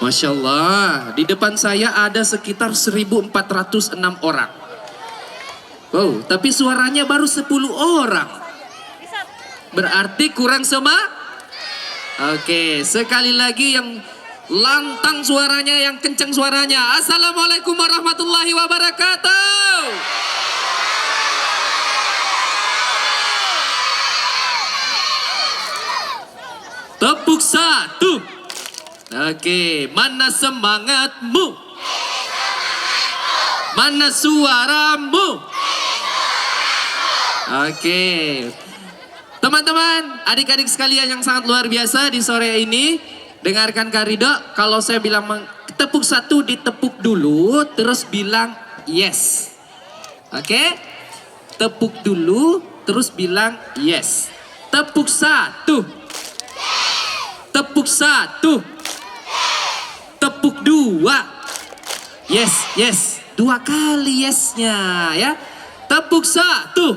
Masya Allah, di depan saya ada sekitar 1406 orang. Wow, tapi suaranya baru 10 orang. Berarti kurang Oke, sekali lagi yang lantang suaranya, yang kencang suaranya. Assalamualaikum warahmatullahi wabarakatuh. Tepuk satu. Oke, mana semangatmu? Mana suaramu? Oke. Teman-teman, adik-adik sekalian yang sangat luar biasa di sore ini, dengarkan Kak Ridho, kalau saya bilang tepuk satu ditepuk dulu, terus bilang yes. Oke? Tepuk dulu, terus bilang yes. Tepuk satu. Tepuk satu. Tepuk dua. Yes, yes. 2 kali yesnya ya. Tepuk satu.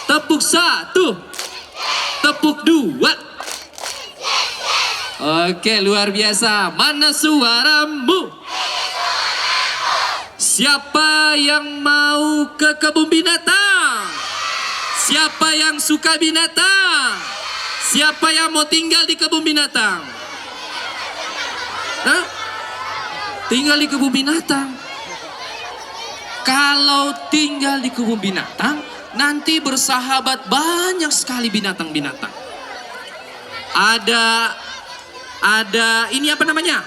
Tepuk satu. Tepuk dua. Oke, luar biasa. Mana suaramu? Siapa yang mau ke kebun binatang? Siapa yang suka binatang? Siapa yang mau tinggal di kebun binatang? Hah? Tinggal di kebun binatang. Kalau tinggal di kebun binatang, nanti bersahabat banyak sekali binatang-binatang. Ada ini apa namanya?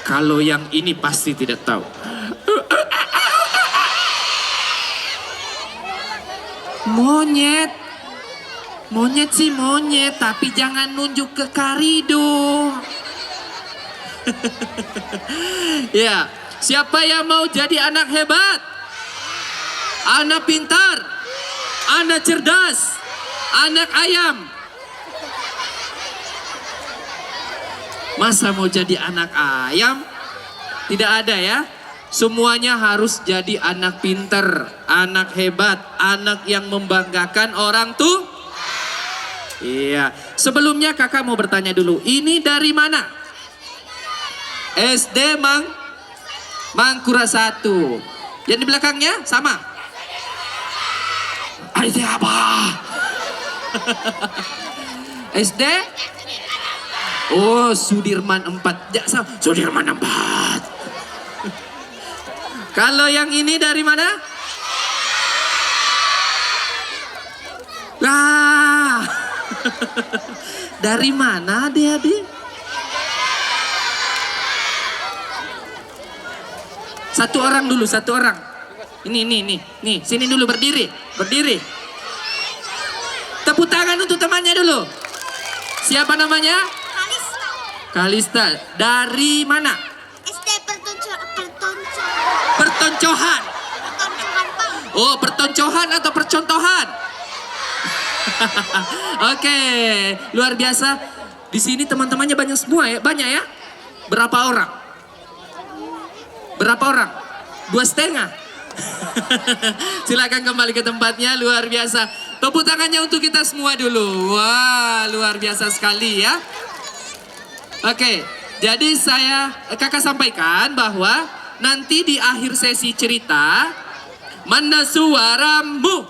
Kalau yang ini pasti tidak tahu. Monyet. Monyet sih monyet, tapi jangan nunjuk ke Kak Ridho. Ya, siapa yang mau jadi anak hebat? Anak pintar, anak cerdas, anak ayam. Masa mau jadi anak ayam? Tidak ada ya. Semuanya harus jadi anak pintar, anak hebat, anak yang membanggakan orang tuh. Iya. Sebelumnya kakak mau bertanya dulu. Ini dari mana? SD Mangkura 1. Yang di belakangnya sama? SD apa? SD? Oh, Sudirman 4. Ya, sama. Sudirman 4. Kalau yang ini dari mana? Nah, dari mana adik-adik? Satu orang dulu, satu orang. Nih, sini dulu berdiri. Tepuk tangan untuk temannya dulu. Siapa namanya? Kalista. Dari mana? SD Pertoncohan. Pertoncohan. Oh, pertoncohan atau percontohan? Oke, luar biasa. Di sini teman-temannya banyak semua ya, banyak ya. Berapa orang? 2,5. Silakan kembali ke tempatnya, luar biasa. Tepuk tangannya untuk kita semua dulu. Wah, luar biasa sekali ya. Oke, jadi kakak sampaikan bahwa nanti di akhir sesi cerita, mana suaramu?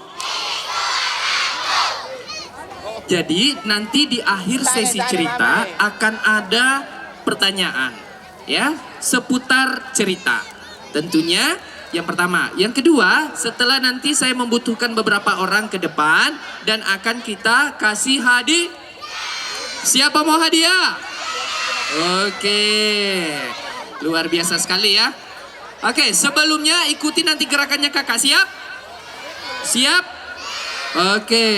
Jadi nanti di akhir sesi cerita akan ada pertanyaan ya seputar cerita. Tentunya yang pertama. Yang kedua, setelah nanti saya membutuhkan beberapa orang ke depan dan akan kita kasih hadiah. Siapa mau hadiah? Oke, luar biasa sekali ya. Oke, sebelumnya ikuti nanti gerakannya kakak. Siap? Siap? Oke.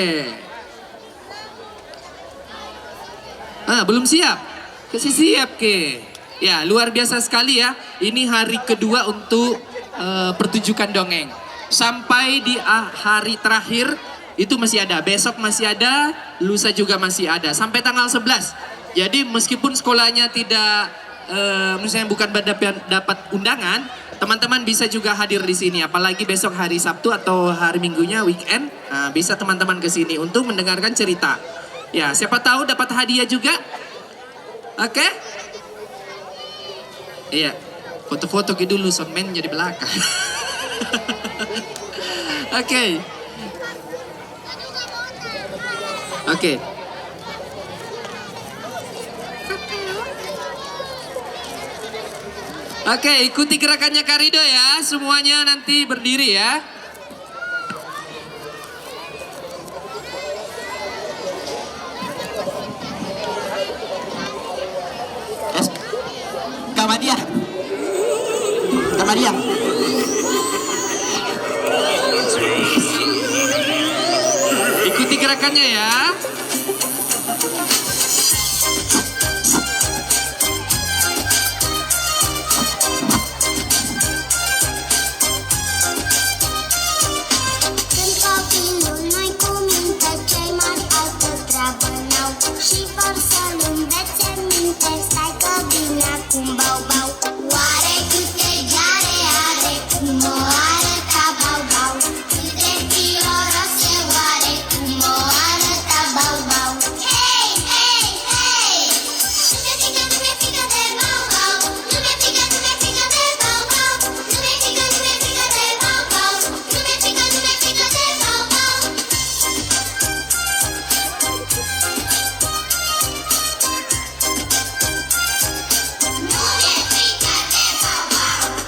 Belum siap? Kasih siap ke? Ya, luar biasa sekali ya. Ini hari kedua untuk pertunjukan dongeng. Sampai di hari terakhir itu masih ada. Besok masih ada, lusa juga masih ada. Sampai tanggal 11. Jadi meskipun sekolahnya tidak misalnya bukan dapat undangan, teman-teman bisa juga hadir di sini. Apalagi besok hari Sabtu atau hari Minggunya weekend, bisa teman-teman ke sini untuk mendengarkan cerita. Ya, siapa tahu dapat hadiah juga. Oke? Iya, foto-foto gitu dulu, soundman jadi belakang. Oke. Oke. Oke, ikuti gerakannya Karido ya. Semuanya nanti berdiri ya. Kamadia. Kamadia. Ikuti gerakannya ya. Și vor să învețe minte, stai că vine acum bau-bau. Oare câte gheare are, cum o arăta bau-bau? Câte fioros e oare, cum o arăta bau-bau? Hei, hei, hei! Nu mi-e frică de bau-bau, nu mi-e frică de bau-bau, nu mi-e frică de bau-bau, nu mi-e frică de bau-bau.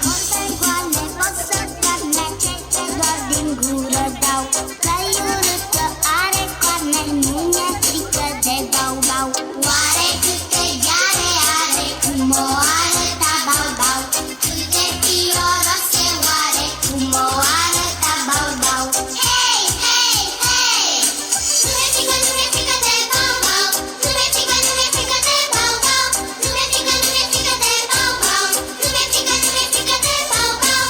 Vorbe goale pot să doarme, ce doar din gură dau. Că urâtă are coarne, nu mi-e frică de bau-bau. Oare câte gheare are, cum o arăta bau-bau? Câte fioros e oare, cum o arăta bau-bau? Hei, hei, hei! Nu mi-e frică de bau-bau, nu mi-e frică de bau-bau, nu mi-e frică de bau-bau, nu mi-e frică de bau-bau.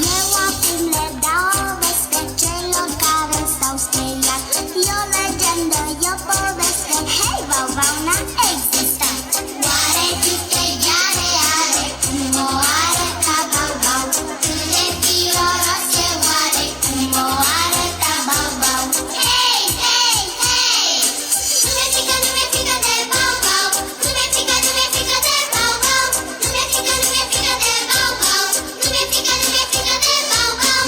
Eu acum le dau o veste celor care s-au speriat. E o legendă, e o poveste, hei, bau-bau n-a existat. Oare câte gheare are, cum o arăta bau-bau? Cât de fioros e oare, cum o arăta bau-bau? Hei, hei, hei! Nu mi-e frică de bau-bau, nu mi-e frică de bau-bau, nu mi-e frică de bau-bau, nu mi-e frică de bau-bau.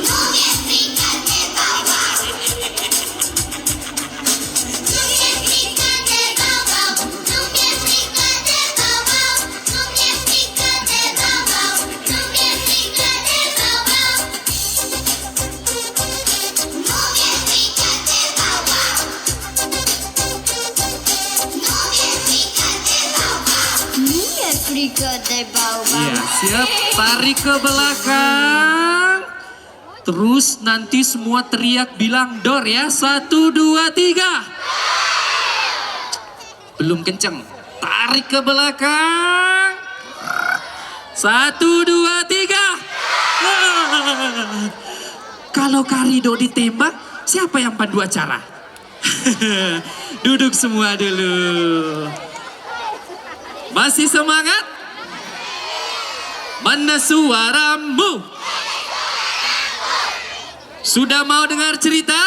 Nu mi-e frică de bau-bau. Nu mi-e frică de bau-bau. Nu mi-e frică de bau-bau. Nu mi-e frică de bau-bau. Nu mi-e frică de bau-bau. Nu mi-e frică de bau-bau. Nu mi-e frică de bau-bau. Iya, siap. Tarik ke belakang. Terus nanti semua teriak bilang dor ya. 1, 2, 3. Belum kenceng. Tarik ke belakang. 1, 2, 3. Kalau Karido ditembak, siapa yang pandu acara? Duduk semua dulu. Masih semangat? Mana suaramu? Sudah mau dengar cerita?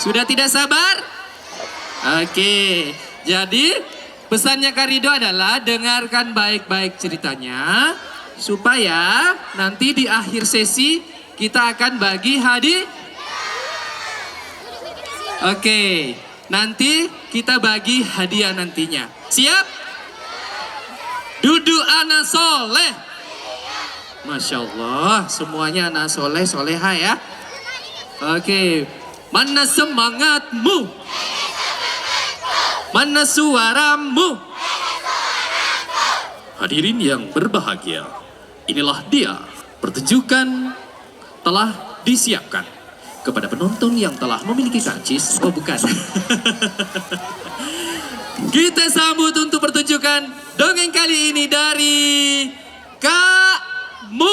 Sudah tidak sabar? Oke, jadi pesannya Karido adalah dengarkan baik-baik ceritanya supaya nanti di akhir sesi kita akan bagi hadiah. Oke, nanti kita bagi hadiah nantinya. Siap? Duduk anak soleh. Masya Allah, semuanya anak soleh, soleha ya. Oke, mana semangatmu? Mana suaramu? Hadirin yang berbahagia, inilah dia pertunjukan telah disiapkan kepada penonton yang telah memiliki karcis. Oh bukan. Kita sambut untuk pertunjukan dongeng kali ini dari Kak Mul.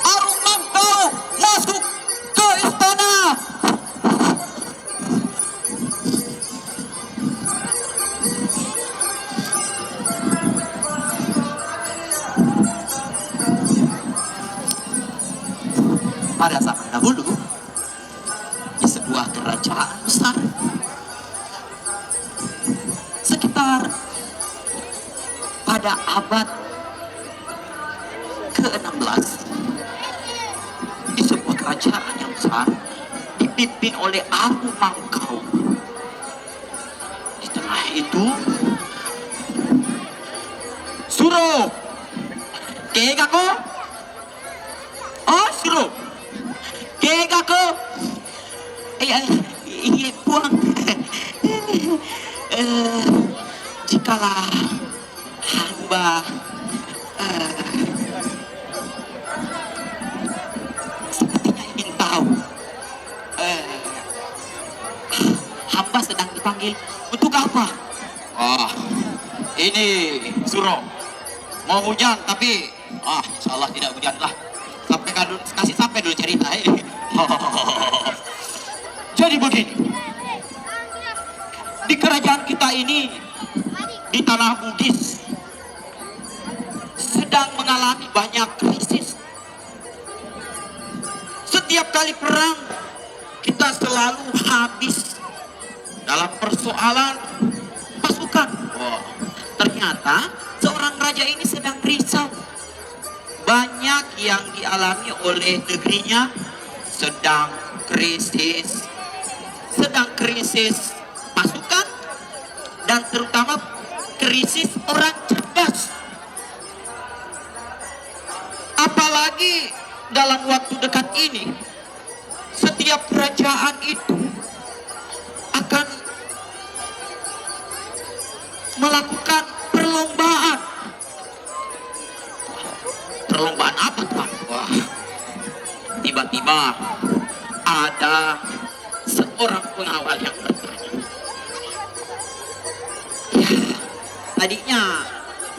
Arunantau masuk ke istana. Pada zaman dahulu, di sebuah kerajaan besar, sekitar pada abad ke-16, di sebuah kerajaan yang besar dipimpin oleh Abu Mangkau. Di tengah itu, Suro, Kegako, oh Suro, Kegako, iya buang. Jikalah hamba sepertinya ingin tahu, hamba sedang dipanggil untuk apa? Oh, ini Suro mau hujan tapi insyaallah tidak hujan lah. Kasih sampai dulu cerita ini. Jadi begini, di kerajaan kita ini, di tanah Bugis, sedang mengalami banyak krisis. Setiap kali perang, kita selalu habis dalam persoalan pasukan. Ternyata seorang raja ini sedang risau. Banyak yang dialami oleh negerinya sedang krisis pasukan, dan terutama krisis orang cerdas. Apalagi dalam waktu dekat ini, setiap kerajaan itu akan melakukan perlombaan. Perlombaan apa tuh? Wah, tiba-tiba ada seorang pengawal yang bertanya. Ya, tadinya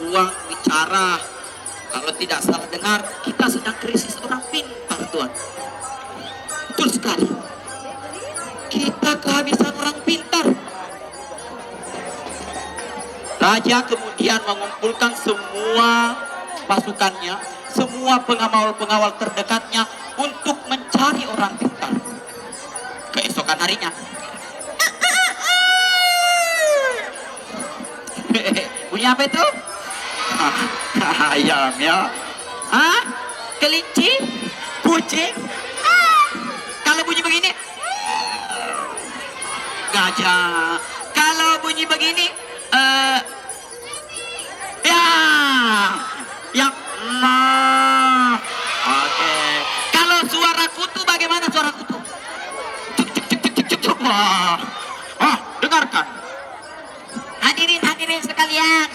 uang bicara, kalau tidak salah dengar, kita sedang krisis orang pintar, Tuan. Betul sekali. Kita kehabisan orang pintar. Raja kemudian mengumpulkan semua pasukannya, semua pengawal-pengawal terdekatnya untuk mencari orang pintar. Keesokan harinya, bunyi apa itu? Ayam ya? Kelinci? Kucing? Kalau bunyi begini, gajah. Kalau bunyi begini, yang oke. Kalau suara kutu, bagaimana suara kutu? Dengarkan. Hadirin sekalian.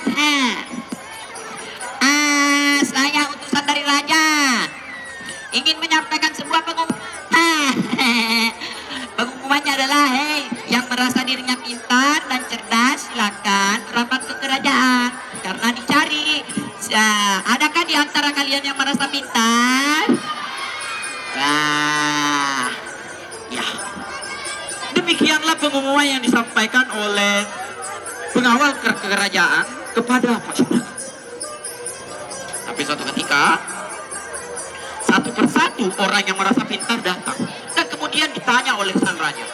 Saya utusan dari raja, ingin menyampaikan sebuah pengumuman. Pengumumannya adalah, yang merasa dirinya pintar dan cerdas, silakan merapat ke kerajaan karena dicari. Adakah di antara kalian yang merasa pintar? Nah, ya. Demikianlah pengumuman yang disampaikan oleh pengawal kerajaan kepada masyarakat. Tapi suatu ketika, satu persatu orang yang merasa pintar datang dan kemudian ditanya oleh sang raja,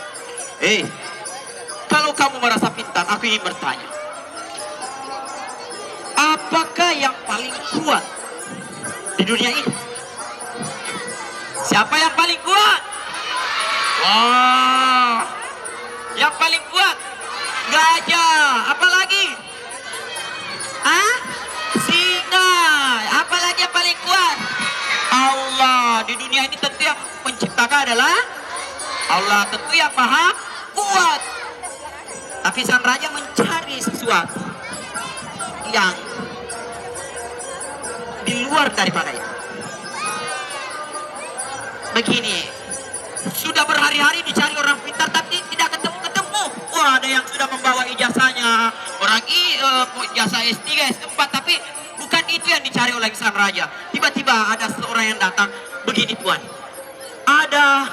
kalau kamu merasa pintar, aku ingin bertanya, apakah yang paling kuat di dunia ini? Siapa yang paling kuat? Wah, yang paling kuat gajah. Apalagi? Singa. Apalagi yang paling kuat? Allah. Di dunia ini tentu yang menciptakan adalah Allah, tentu yang maha kuat. Tapi sang raja mencari sesuatu yang di luar daripada itu. Begini, sudah berhari-hari dicari orang pintar tapi tidak ketemu-ketemu. Wah, ada yang sudah membawa ijazahnya, orang ijazah S3, S4, tapi bukan itu yang dicari oleh sang raja. Tiba-tiba ada seorang yang datang, begini tuan, ada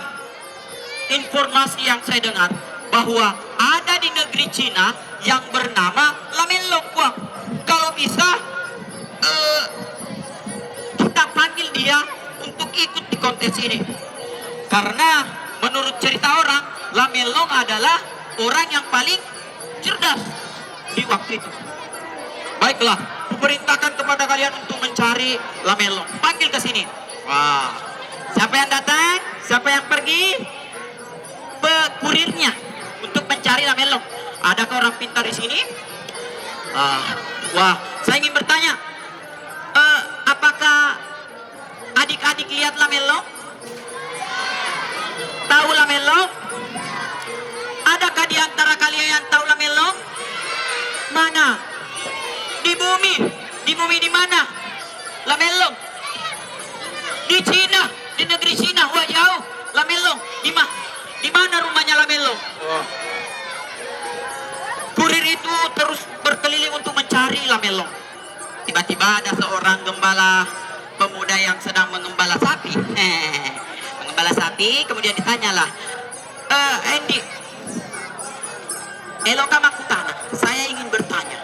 informasi yang saya dengar bahwa ada di negeri Cina yang bernama Lamelong. Wah, kalau bisa kita panggil dia untuk ikut di kontes ini. Karena menurut cerita orang, Lamelong adalah orang yang paling cerdas di waktu itu. Baiklah, kuperintahkan kepada kalian untuk mencari Lamelong. Panggil ke sini. Wah, siapa yang datang? Siapa yang pergi? Kurirnya untuk mencari Lamelong. Adakah orang pintar di sini? Wah, saya ingin bertanya, apakah adik-adik lihat Lamelong? Tahu Lamelong? Adakah di antara kalian yang tahu Lamelong? Mana? Di bumi. Di bumi di mana? Lamelong. Di Cina, di negeri Cina. Wah, jauh. Lamelong. Di mana rumahnya Lamelong? Kurir itu terus berkeliling untuk mencari Lamelong. Tiba-tiba ada seorang gembala pemuda yang sedang mengembala sapi. Mengembala sapi, kemudian ditanyalah, Andy, Eloka Makutana, saya ingin bertanya,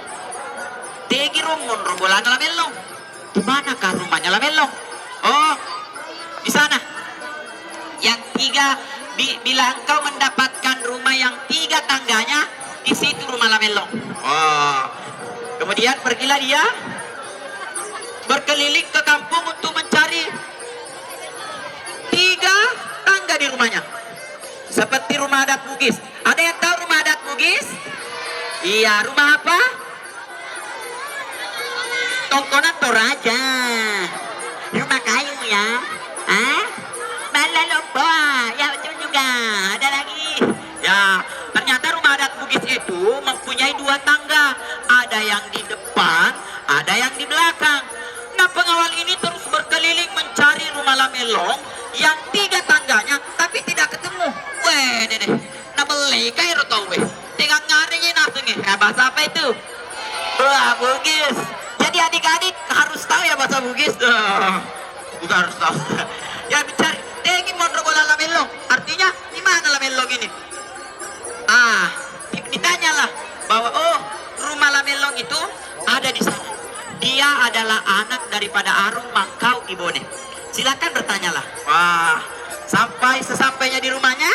Tegi Romon rombolan Lamelong, di manakah rumahnya Lamelong? Oh, di sana. Yang tiga, bila engkau mendapatkan rumah yang 3 tangganya, di situ rumah Lamelong. Oh, kemudian pergilah dia berkeliling ke kampung untuk mencari 3 tangga di rumahnya. Seperti rumah adat Bugis. Ada yang tahu rumah adat Bugis? Iya, rumah apa? Tongkonan Toraja. Rumah kayu ya. Malalomba. Ya, betul juga. Ada lagi. Ya, ternyata rumah adat Bugis itu mempunyai 2 tangga. Ada yang di depan, ada yang di belakang. Nah, pengawal ini terus berkeliling mencari rumah Lamelong yang 3 tangganya, tapi tidak ketemu. Weh, deh. Nah, beli kayak tau weh. Tinggal ngaringin asengnya. Bahasa apa itu? Wah, Bugis. Jadi adik-adik harus tahu ya bahasa Bugis. Bukan harus tahu. Ya, mencari. Ini mondrobola Lamelong. Artinya, di mana Lamelong ini? Ditanyalah bahwa rumah Lamelong itu ada di sana. Dia adalah anak daripada Arung Mangkau Ibone. Silakan bertanyalah. Wah, sesampainya di rumahnya,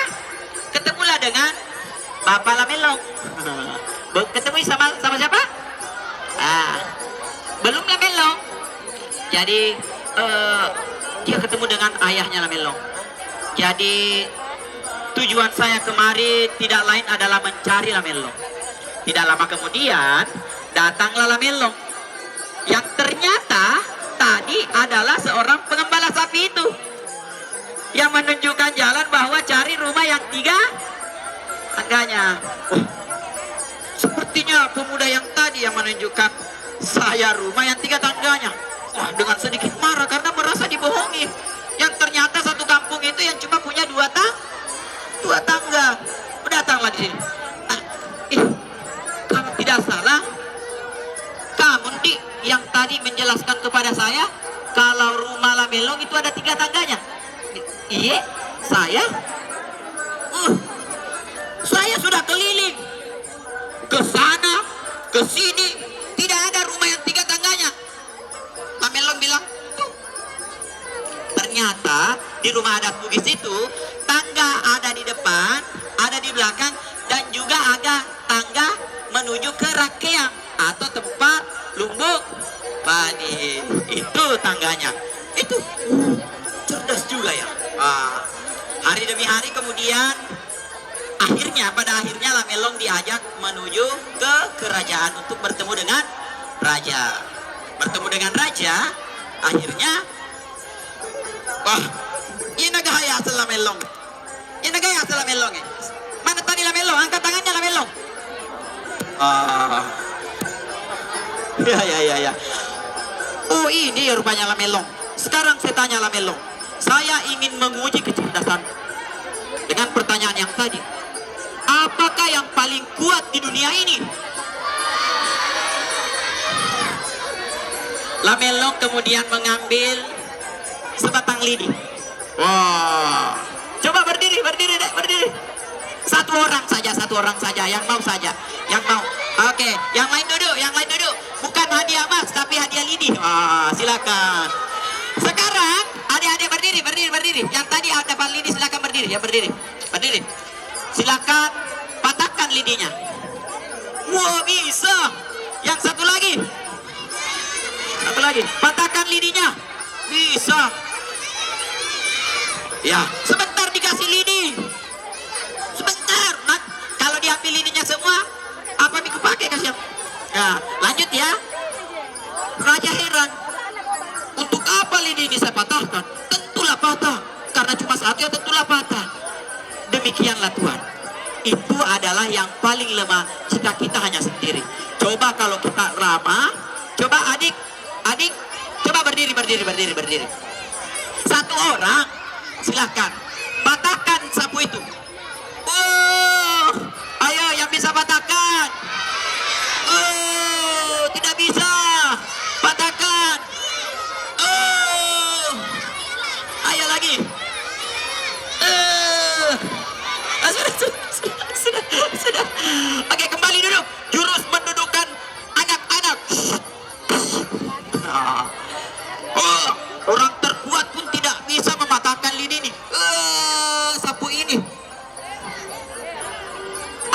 ketemulah dengan Bapak Lamelong. Ketemu sama siapa? Belum Lamelong. Jadi dia ketemu dengan ayahnya Lamelong. Jadi tujuan saya kemari tidak lain adalah mencari Lamelong. Tidak lama kemudian datanglah Lamelong, yang ternyata tadi adalah seorang pengembala sapi itu yang menunjukkan jalan bahwa cari rumah yang 3 tangganya. Sepertinya pemuda yang tadi yang menunjukkan saya rumah yang 3 tangganya. Wah, dengan sedikit marah karena merasa dibohongi. Yang ternyata satu kampung itu yang cuma punya 2 tangga. Datanglah di sini. Kalau tidak salah, kamu yang tadi menjelaskan kepada saya kalau rumah Lamelong itu ada 3 tangganya. Iya, saya? Saya sudah keliling. Ke sana, ke sini. Tidak ada rumah yang 3 tangganya. Lamelong bilang, tuh. Ternyata di rumah adat Bugis itu, tangga ada di depan, ada di belakang, dan juga ada tangga menuju ke rakeang atau tempat lumbung padi. Itu tangganya. Itu cerdas juga ya. Hari demi hari kemudian pada akhirnya Lamelong diajak menuju ke kerajaan untuk bertemu dengan raja. Bertemu dengan raja, akhirnya ini nagahaya sa Lamelong. Ini nagahaya sa Lamelong eh. Mana tadi Lamelong? Angkat tangannya Lamelong. Ya. Oh ini ya rupanya Lamelong. Sekarang saya tanya Lamelong. Saya ingin menguji kecerdasan dengan pertanyaan yang tadi. Apakah yang paling kuat di dunia ini? Lamelong kemudian mengambil sebatang lidi. Wah, coba berdiri deh, berdiri. Satu orang saja, yang mau saja, yang mau. Oke, yang lain duduk. Bukan hadiah emas, tapi hadiah lidi. Silakan. Sekarang adik-adik berdiri. Yang tadi ada dapat lidi, silakan berdiri. Ya berdiri. Silakan patahkan lidinya. Wah bisa. Yang satu lagi. Patahkan lidinya. Bisa. Ya, sebentar dikasih lidi. Sebentar. Nah, kalau diambil lidinya semua, apa Miku pakai kasih? Nah, lanjut ya. Raja heran. Untuk apa lidi ini saya patahkan? Tentulah patah. Karena cuma satu ya tentulah patah. Demikianlah Tuhan. Itu adalah yang paling lemah jika kita hanya sendiri. Coba kalau kita ramah. Coba adik. Coba berdiri. Satu orang. Silahkan. Patahkan sapu itu. Ayo yang bisa patahkan. Tidak bisa. Patahkan. Ayo lagi. Sudah. Oke, kembali duduk. Jurus mendudukkan anak-anak. Orang terkuat pun tidak bisa mematahkan lidi ini. Sapu ini.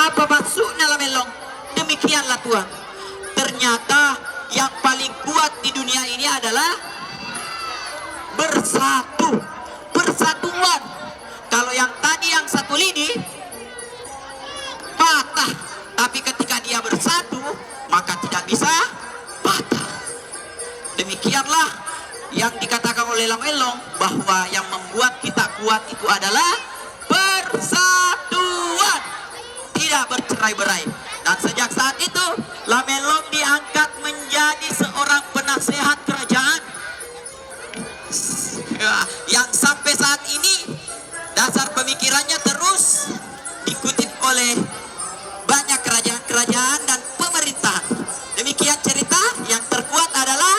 Apa maksudnya Lamelong? Demikianlah Tuhan. Ternyata yang paling kuat di dunia ini adalah persatuan. Kalau yang tadi yang satu lidi patah, tapi ketika dia bersatu maka tidak bisa patah. Demikianlah yang dikatakan oleh Lamelong bahwa yang membuat kita kuat itu adalah persatuan, tidak bercerai-berai. Dan sejak saat itu Lamelong diangkat menjadi seorang penasehat kerajaan yang sampai saat ini dasar pemikirannya terus dikutip oleh banyak kerajaan-kerajaan dan pemerintahan. Demikian cerita, yang terkuat adalah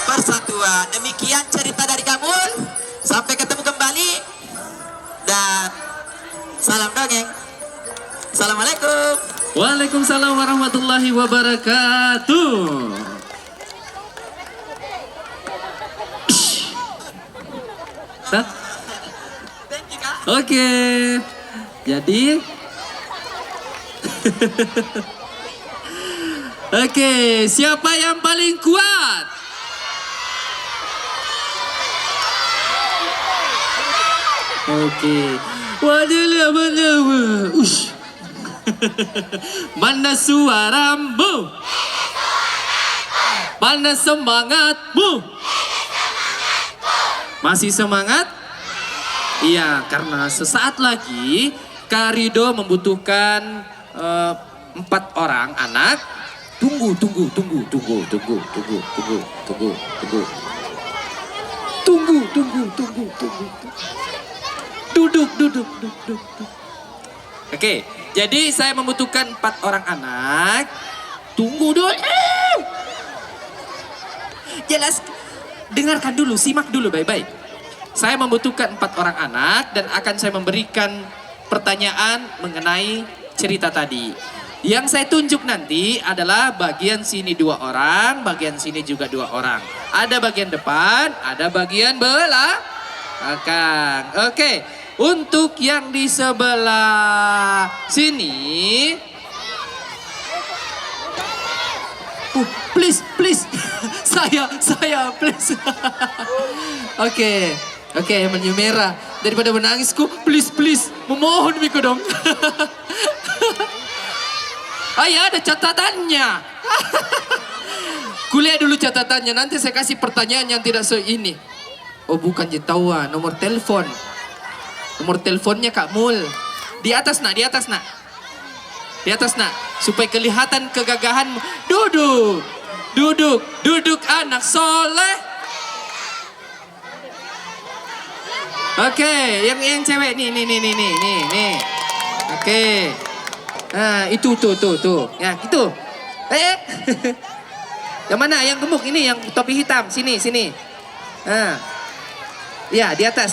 persatuan. Demikian cerita dari Kamul. Sampai ketemu kembali dan salam dongeng. Assalamualaikum. Waalaikumsalam warahmatullahi wabarakatuh. Oke. Jadi Oke, siapa yang paling kuat? Oke. Mana suaramu? Mana semangatmu? Masih semangat? Iya, karena sesaat lagi Karido membutuhkan 4 orang anak. Tunggu. Duduk. Oke, jadi saya membutuhkan 4 orang anak. Tunggu dulu. Jelas, dengarkan dulu, simak dulu baik-baik. saya membutuhkan 4 orang anak dan akan saya memberikan pertanyaan mengenai cerita tadi. Yang saya tunjuk nanti adalah bagian sini 2 orang, bagian sini juga 2 orang. Ada bagian depan, ada bagian belakang. Oke, untuk yang di sebelah sini, please, saya, please. Oke, menyu merah. Daripada menangisku, please, memohon Miko dong. Ayah, ada catatannya. Kuliah dulu catatannya, nanti saya kasih pertanyaan yang tidak ini. Oh bukan Jetawa, nomor telepon. Nomor teleponnya Kak Mul. Di atas nak. Di atas nak, supaya kelihatan kegagahanmu. Duduk anak soleh. Oke, yang cewek nih. Oke. Nah, itu tuh. Ya, itu. Yang mana? Yang gemuk ini, yang topi hitam. Sini. Nah. Ya, di atas.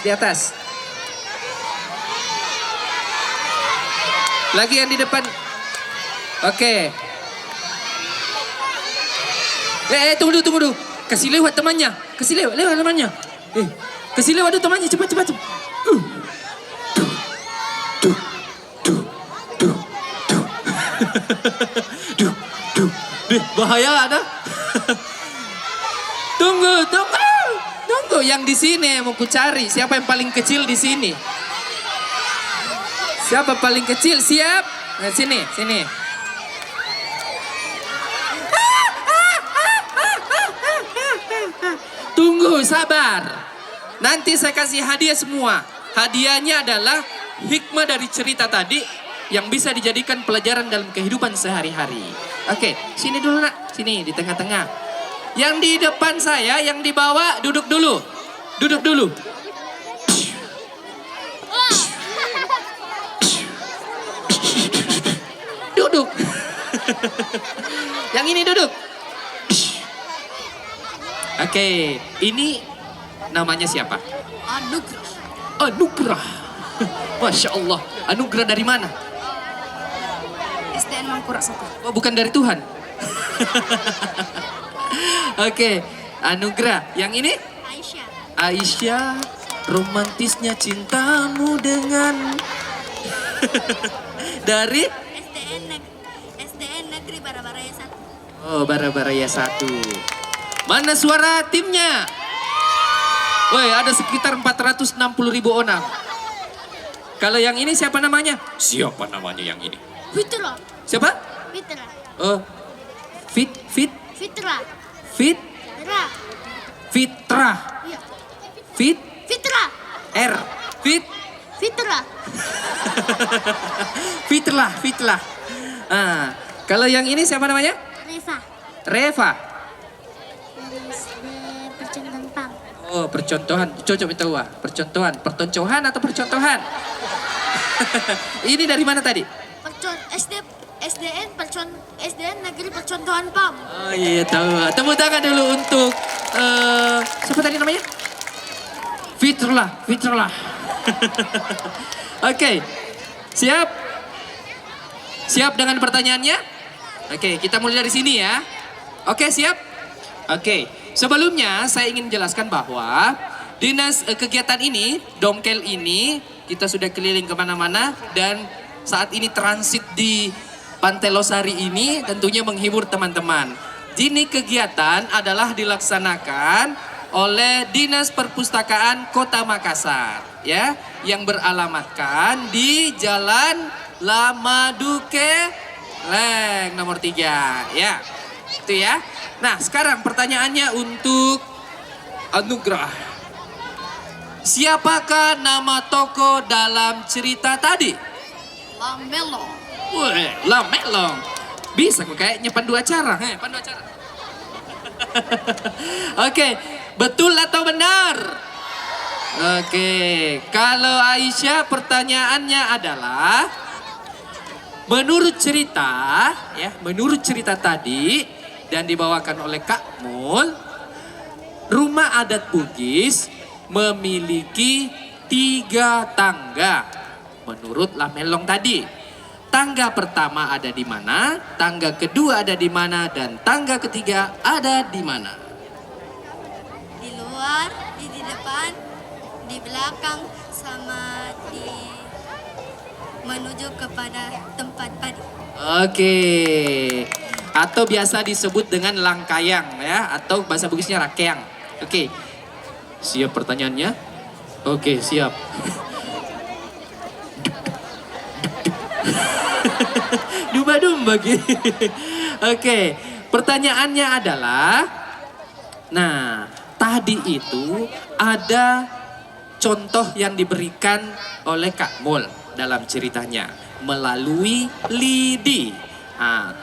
Lagi yang di depan. Oke. Tunggu dulu. Kasih lewat temannya. Kasih lewat temannya. Kasih lewat temannya, cepat. Bahaya ada. Tunggu. Yang di sini mau ku cari. Siapa yang paling kecil di sini? Siapa paling kecil? Siap? Nah, sini. Tunggu, sabar. Nanti saya kasih hadiah semua. Hadiahnya adalah hikmah dari cerita tadi yang bisa dijadikan pelajaran dalam kehidupan sehari-hari. Oke, sini dulu nak. Sini, di tengah-tengah. Yang di depan saya, yang di bawah, duduk dulu. Duduk. Yang ini duduk. Oke, ini namanya siapa? Anugrah. Masya Allah. Anugerah dari mana? STN Mangkurat 1. Oh, bukan dari Tuhan. Oke, Anugrah. Yang ini? Aisyah. Romantisnya cintamu dengan dari SDN Negeri Barabaraya 1. Oh, Barabaraya 1. Mana suara timnya? Woi, ada sekitar 460.000 orang. Kalau yang ini siapa namanya? Siapa namanya yang ini? Fitra. Siapa? Fitra. Oh, Fitra. Fitrah. Iya. Fitra. Fitlah. Ah, kalau yang ini siapa namanya? Reva. SD Percontohan Pam. Oh, percontohan. Cocok minta uang. Pertoncohan atau percontohan? Ini dari mana tadi? SDN Negeri Percontohan Pam. Oh iya, tahu. Tepuk tangan dulu untuk siapa tadi namanya? Fitrullah. Oke. Siap dengan pertanyaannya? Oke, kita mulai dari sini ya. Oke, siap? Oke. Sebelumnya saya ingin menjelaskan bahwa dinas kegiatan ini, Dongkel ini, kita sudah keliling kemana-mana dan saat ini transit di Pantai Losari ini tentunya menghibur teman-teman. Ini kegiatan adalah dilaksanakan oleh Dinas Perpustakaan Kota Makassar, ya, yang beralamatkan di Jalan Lamaduke Leng nomor 3, ya. Itu ya. Nah, sekarang pertanyaannya untuk Anugrah. Siapakah nama tokoh dalam cerita tadi? Lamelong. Wih, Lamelong. Bisa kok kayaknya pandu acara. Pandu acara. Oke, betul atau benar? Oke, kalau Aisyah pertanyaannya adalah menurut cerita tadi dan dibawakan oleh Kak Mul, rumah adat Bugis memiliki 3 tangga menurut Lamelong tadi. Tangga pertama ada di mana, tangga kedua ada di mana, dan tangga ketiga ada di mana? Di luar, di depan, di belakang, sama di menuju kepada tempat padi. Oke. Atau biasa disebut dengan langkayang ya, atau bahasa Bugisnya rakeang. Oke. Siap pertanyaannya? Oke, siap. Dumba-dumba gitu. Oke, pertanyaannya adalah, nah, tadi itu ada contoh yang diberikan oleh Kak Mul dalam ceritanya melalui lidi. Nah,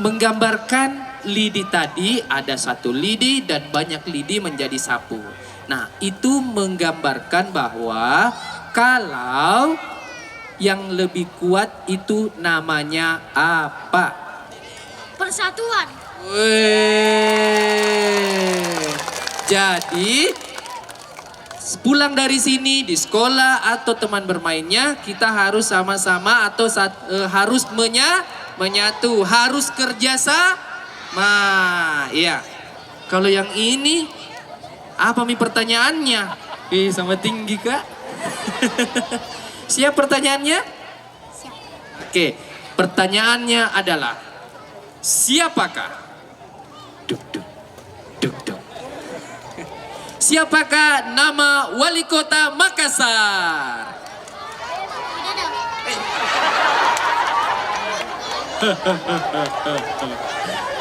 menggambarkan lidi tadi ada satu lidi dan banyak lidi menjadi sapu. Nah, itu menggambarkan bahwa kalau yang lebih kuat itu namanya apa? Persatuan. Weh. Jadi pulang dari sini di sekolah atau teman bermainnya kita harus sama-sama atau harus menyatu, harus kerjasama. Iya. Kalau yang ini apa nih pertanyaannya? Sama tinggi Kak. Siap pertanyaannya? Siap. Oke, pertanyaannya adalah siapakah? Duk duk duk duk. Siapakah nama wali kota Makassar? Udah dong.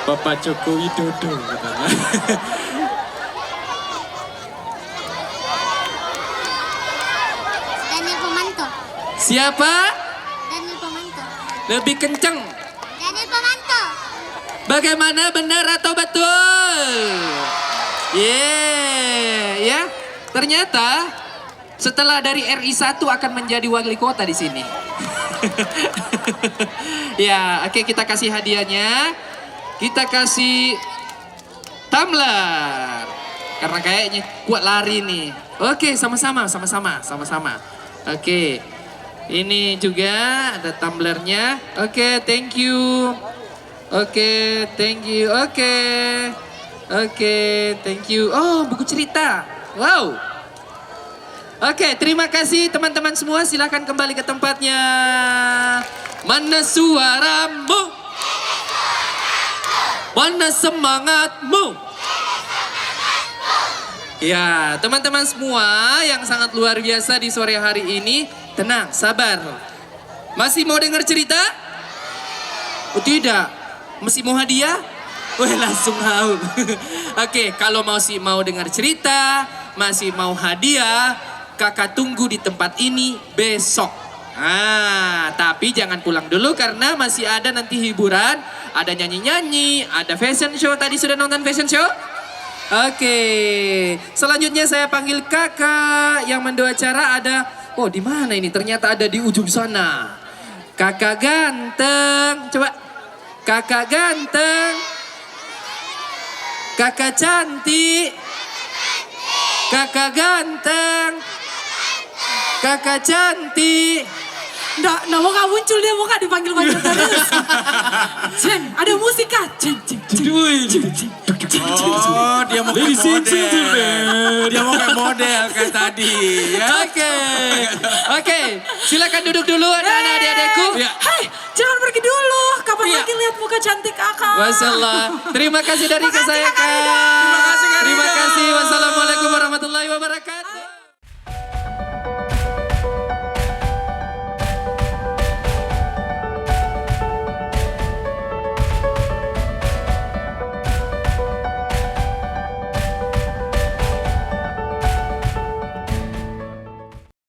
Bapak Joko Widodo katanya. Daniel Pomanto. Siapa? Daniel Pomanto. Lebih kenceng. Daniel Pomanto. Bagaimana, benar atau betul? Ya. Ternyata setelah dari RI 1 akan menjadi wali kota di sini. Ya, oke, kita kasih hadiahnya. Kita kasih tumbler. Karena kayaknya kuat lari nih. Oke, sama-sama. Oke. Ini juga ada tumblernya. Oke, thank you. Oke, thank you. Oke, thank you. Oh, buku cerita. Wow. Oke, terima kasih teman-teman semua. Silakan kembali ke tempatnya. Mana suaramu? Mana semangatmu? Ya, teman-teman semua yang sangat luar biasa di sore hari ini. Tenang, sabar. Masih mau dengar cerita? Oh tidak. Masih mau hadiah? Wih, langsung haul. Oke, kalau masih mau dengar cerita, masih mau hadiah, kakak tunggu di tempat ini besok. Tapi jangan pulang dulu karena masih ada nanti hiburan, ada nyanyi-nyanyi, ada fashion show. Tadi sudah nonton fashion show? Oke, selanjutnya saya panggil kakak yang membawa acara. Oh, di mana ini? Ternyata ada di ujung sana. Kakak ganteng, coba. Kakak ganteng. Kakak cantik. Kakak ganteng. Kakak cantik. Nggak mau gak muncul, dia mau gak dipanggil-panggil terus. Ceng, ada musik kah? Ceng. Oh, dia mau kayak model. Dia mau kayak model kayak tadi. Ya. Oke. Silakan duduk dulu anak-anak adik-adikku. Ya. Hai, jangan pergi dulu. Kapan lagi lihat muka cantik kakak? Wassalam. Terima kasih dari saya, Kak. Terima kasih, Kak Terima Rido. kasih. Wassalamualaikum warahmatullahi wabarakatuh.